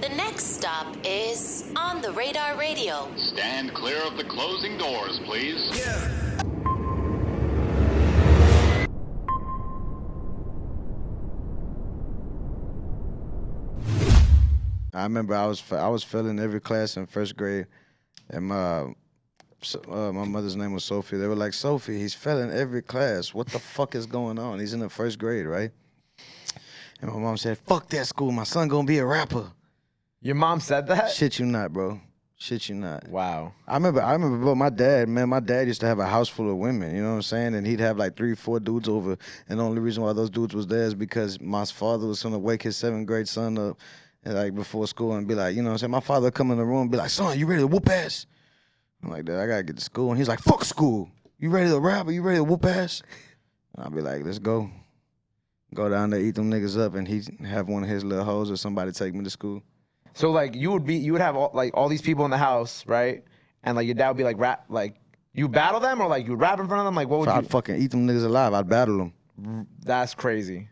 The next stop is On the Radar Radio. Stand clear of the closing doors, please. I remember I was failing every class in first grade, and my mother's name was Sophie. They were like, Sophie, he's failing every class. What the fuck is going on? He's in the first grade, right? And my mom said, fuck that school. My son gonna be a rapper. Your mom said that? Shit you not, bro. Shit you not. Wow. I remember, bro, my dad used to have a house full of women, you know what I'm saying? And he'd have like 3, 4 dudes over. And the only reason why those dudes was there is because my father was gonna wake his 7th grade son up and like before school and be like, you know what I'm saying? My father would come in the room and be like, son, you ready to whoop ass? I'm like, Dad, I gotta get to school. And he's like, fuck school. You ready to rap or you ready to whoop ass? And I'll be like, let's go. Go down there, eat them niggas up, and he'd have one of his little hoes or somebody take me to school. So like you would have all these people in the house, right? And like your dad would be like rap, like you battle them or like you rap in front of them. Like what would I'd you? fucking eat them niggas alive. I'd battle them. That's crazy.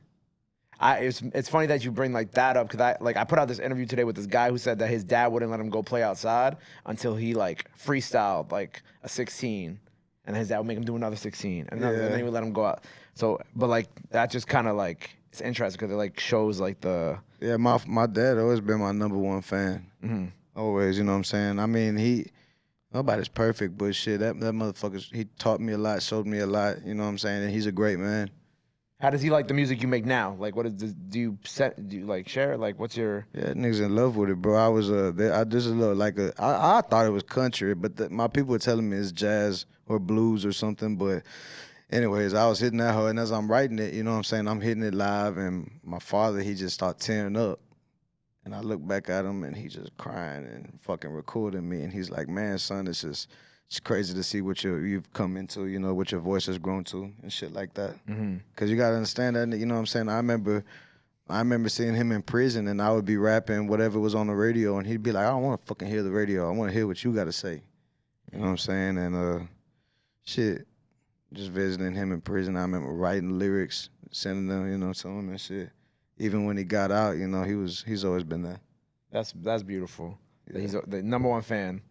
It's funny that you bring like that up because I put out this interview today with this guy who said that his dad wouldn't let him go play outside until he like freestyled like a 16, and his dad would make him do another 16, and then he would let him go out. So, but like that just kind of like it's interesting because it like shows like the my dad always been my #1 fan. Mm-hmm. Always, you know what I'm saying. I mean nobody's perfect, but shit that motherfucker he taught me a lot, showed me a lot. You know what I'm saying, and he's a great man. How does he like the music you make now? Like, what is this, do you like share? Like, what's your? Yeah, niggas in love with it, bro. I was I just a little like I thought it was country, but my people were telling me it's jazz or blues or something. But anyways, I was hitting that hoe, and as I'm writing it, you know what I'm saying, I'm hitting it live, and my father he just started tearing up, and I look back at him, and he just crying and fucking recording me, and he's like, man, son, it's crazy to see what you've come into, you know, what your voice has grown to and shit like that. Mm-hmm. Cause you gotta understand that, you know what I'm saying? I remember seeing him in prison and I would be rapping whatever was on the radio and he'd be like, I don't wanna fucking hear the radio. I wanna hear what you gotta say. You know what I'm saying? And shit, just visiting him in prison, I remember writing lyrics, sending them, you know, to him and shit. Even when he got out, you know, he's always been there. That's beautiful. Yeah. He's the #1 fan.